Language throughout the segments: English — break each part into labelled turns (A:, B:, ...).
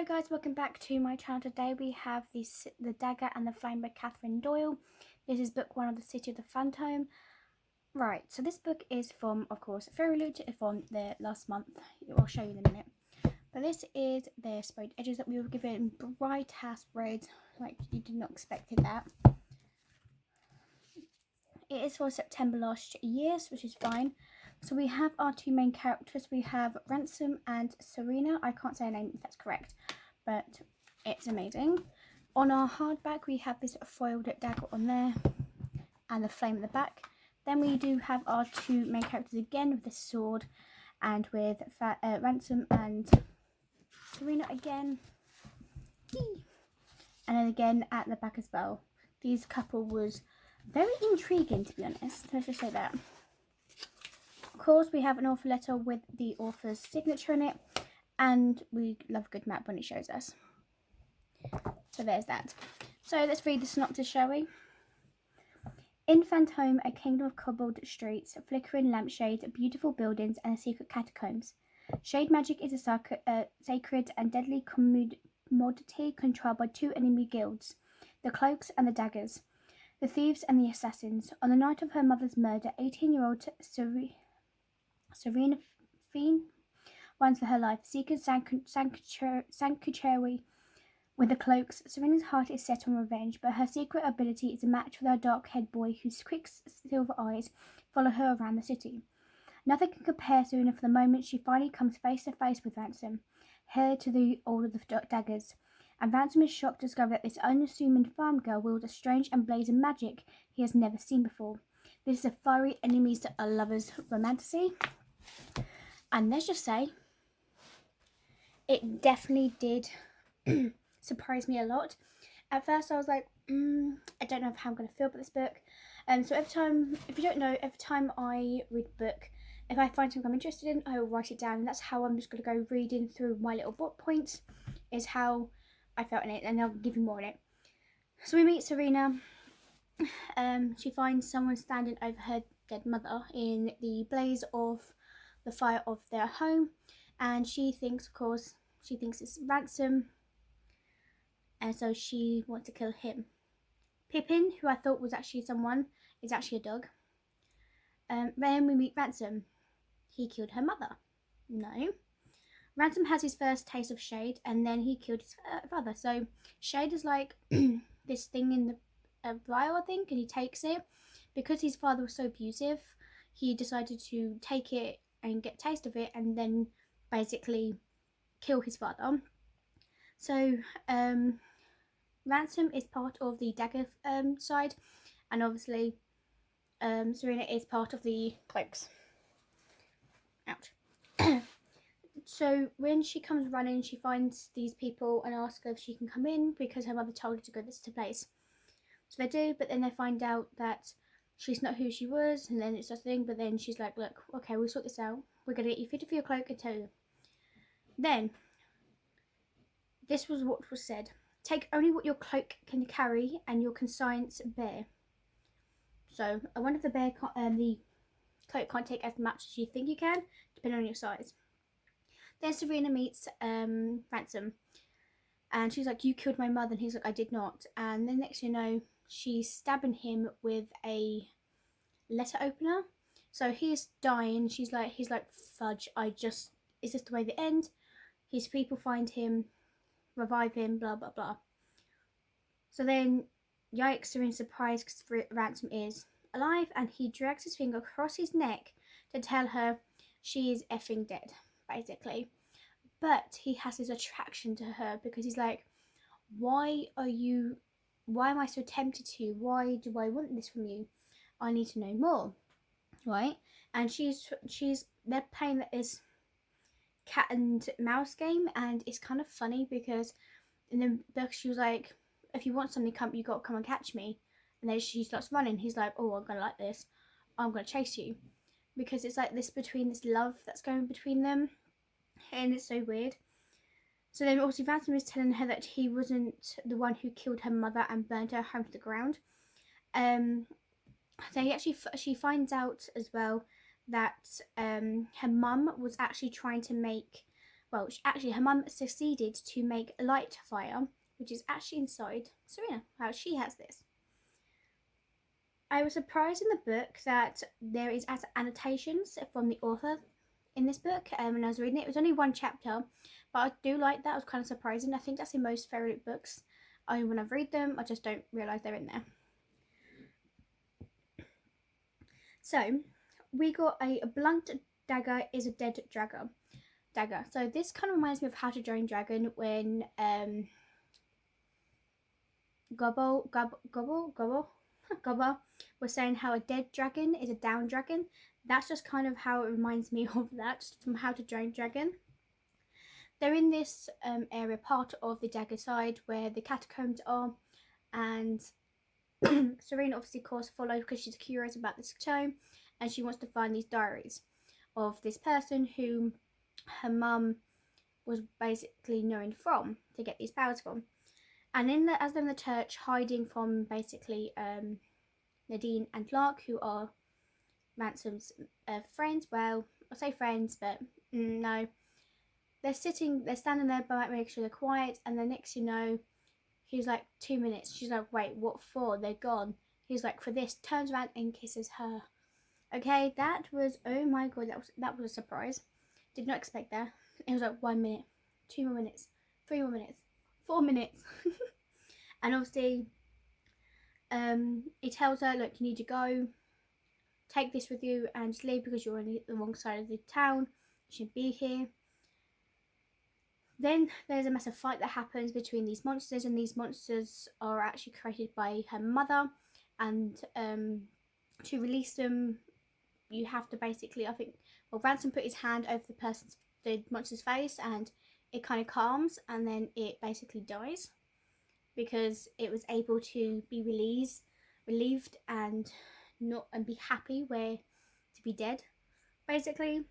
A: guys, welcome back to my channel. Today we have the Dagger and the Flame by Catherine Doyle. This is book 1 of the City of the Phantom. Right, so this book is from, of course, Fairy Loot. It's from the last month. I'll show you in a minute. But this is the sprayed edges that we were given bright ass red, like you did not expect that. It is for September last year, which is fine. So we have our two main characters. We have Ransom and Serena. I can't say her name if that's correct, but it's amazing. On our hardback, we have this foiled dagger on there and the flame at the back. Then we do have our two main characters again with the sword and with Ransom and Serena again. And then again at the back as well. These couple was very intriguing, to be honest. Let's just say that. Of course, we have an author letter with the author's signature in it, and we love a good map when it shows us. So there's that. So let's read the synopsis, shall we? In Phantom, a kingdom of cobbled streets, flickering lampshades, beautiful buildings, and a secret catacombs. Shade magic is a sacred and deadly commodity controlled by two enemy guilds, the Cloaks and the Daggers, the Thieves and the Assassins. On the night of her mother's murder, 18-year-old Serena Fiend runs for her life, seeking sanctuary with the Cloaks. Serena's heart is set on revenge, but her secret ability is a match for her dark-haired boy whose quick silver eyes follow her around the city. Nothing can compare Serena for the moment she finally comes face to face with Ransom, heir to the Order of the Daggers. And Ransom is shocked to discover that this unassuming farm girl wields a strange and blazing magic he has never seen before. This is a fiery enemies to a lover's romantasy. And let's just say, it definitely did surprise me a lot. At first I was like, I don't know how I'm going to feel about this book. So every time, if you don't know, every time I read a book, if I find something I'm interested in, I will write it down. And that's how I'm just going to go reading through my little bullet points, is how I felt in it, and I'll give you more in it. So we meet Serena. She finds someone standing over her dead mother in the blaze of the fire of their home, and she thinks, of course, it's Ransom, and so she wants to kill him. Pippin, who I thought was actually someone, is actually a dog. Then we meet Ransom. He killed her mother. No. Ransom has his first taste of Shade, and then he killed his father. So Shade is like this thing in the vial, I think, and he takes it. Because his father was so abusive, he decided to take it and get a taste of it, and then basically kill his father. So Ransom is part of the Dagger side, and obviously Serena is part of the Cloaks. Ouch. So when she comes running, she finds these people and asks her if she can come in because her mother told her to go visit a place. So they do, but then they find out that she's not who she was, and then it's a thing. But then she's like, look, okay, we'll sort this out. We're going to get you fitted for your cloak and tell you. Then, this was what was said. Take only what your cloak can carry and your conscience bear. So, I wonder if the cloak can't take as much as you think you can, depending on your size. Then Serena meets Ransom, and she's like, you killed my mother, and he's like, I did not. And then next you know, she's stabbing him with a letter opener. So he's dying. He's like, fudge, is this the way they end? His people find him, revive him, blah, blah, blah. So then, yikes, Serena's surprised because Ransom is alive, and he drags his finger across his neck to tell her she is effing dead, basically. But he has this attraction to her because he's like, why am I so tempted to you? Why do I want this from you? I need to know more, right? And they're playing this cat and mouse game, and it's kind of funny because in the book she was like, if you want something, you got to come and catch me. And then she starts running. He's like, oh, I'm gonna like this. I'm gonna chase you, because it's like this love that's going between them, and it's so weird. So then also Ransom is telling her that he wasn't the one who killed her mother and burned her home to the ground. So she finds out as well that her mum was actually trying to make well, actually her mum succeeded to make a light fire, which is actually inside Serena. How she has this. I was surprised in the book that there is annotations from the author in this book. When I was reading it, it was only one chapter, but I do like that. It was kind of surprising. I think that's in most fairy book books. When I read them, I just don't realise they're in there. So we got a blunt dagger is a dead dagger. So this kind of reminds me of How to Train Dragon when Gobble was saying how a dead dragon is a down dragon. That's just kind of how it reminds me of that, just from How to Train Dragon. They're in this area, part of the Dagger side, where the catacombs are, and Serena obviously, of course, follows because she's curious about this tome, and she wants to find these diaries of this person who her mum was basically known from to get these powers from. And as they're in the church, hiding from basically Nadine and Lark, who are Ransom's friends. Well, I say friends, but no. They're standing there, but make sure they're quiet. And the next you know, he's like, 2 minutes. She's like, wait, what for? They're gone. He's like, for this. Turns around and kisses her. Okay, that was, oh my god, that was a surprise. Did not expect that. It was like 1 minute, 2 more minutes, 3 more minutes, 4 minutes. And obviously, he tells her, look, you need to go. Take this with you and just leave because you're on the wrong side of the town. You shouldn't be here. Then there's a massive fight that happens between these monsters, and these monsters are actually created by her mother. And to release them, you have to basically, I think, well, Ransom put his hand over the monster's face, and it kind of calms, and then it basically dies because it was able to be relieved and be happy where to be dead, basically.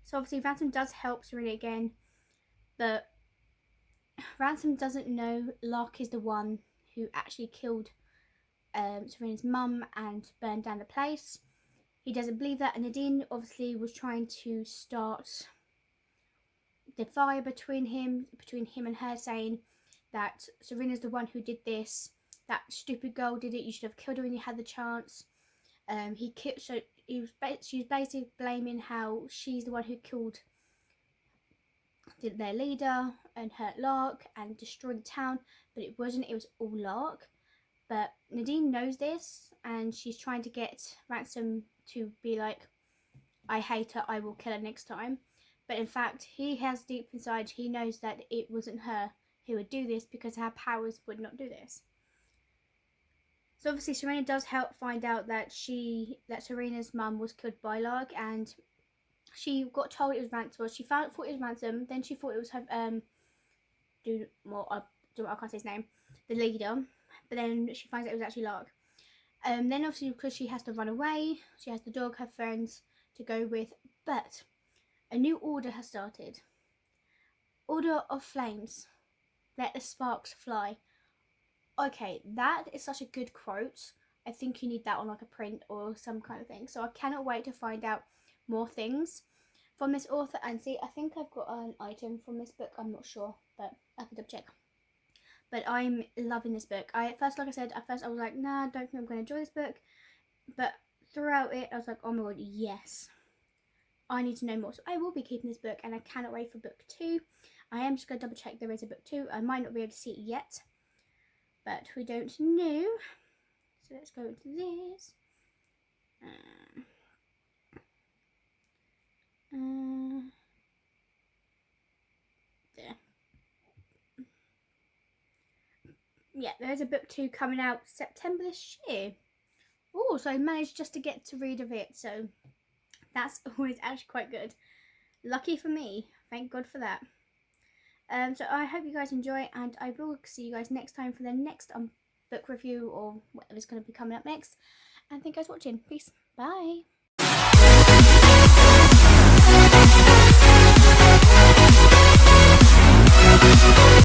A: So obviously Ransom does help Serena again, but Ransom doesn't know Lark is the one who actually killed Serena's mum and burned down the place. He doesn't believe that, and Nadine obviously was trying to start the fire between him and her, saying that Serena's the one who did this. That stupid girl did it. You should have killed her when you had the chance. She was basically blaming how she's the one who killed their leader and hurt Lark and destroyed the town, but it wasn't. It was all Lark. But Nadine knows this, and she's trying to get Ransom to be like, I hate her, I will kill her next time. But in fact, he has deep inside, he knows that it wasn't her who would do this because her powers would not do this. So obviously Serena does help find out that Serena's mum was killed by Lark, and she got told it was Ransom. She thought it was Ransom, then she thought it was her I can't say his name, the leader, but then she finds out it was actually Lark. Then obviously because she has to run away, she has the dog, her friends to go with, but a new order has started. Order of Flames. Let the sparks fly. Okay, that is such a good quote. I think you need that on like a print or some kind of thing. So I cannot wait to find out more things from this author and see. I think I've got an item from this book. I'm not sure, but I have to double check. But I'm loving this book. Like I said, at first I was like, nah, I don't think I'm going to enjoy this book. But throughout it, I was like, oh my god, yes. I need to know more. So I will be keeping this book, and I cannot wait for book 2. I am just going to double check there is a book 2. I might not be able to see it yet, but we don't know. So let's go into this. There. Yeah, there's a book 2 coming out September this year. Oh, so I managed just to get to read of it, so that's always actually quite good. Lucky for me. Thank God for that. So I hope you guys enjoy, and I will see you guys next time for the next book review or whatever's going to be coming up next. And thank you guys for watching. Peace. Bye.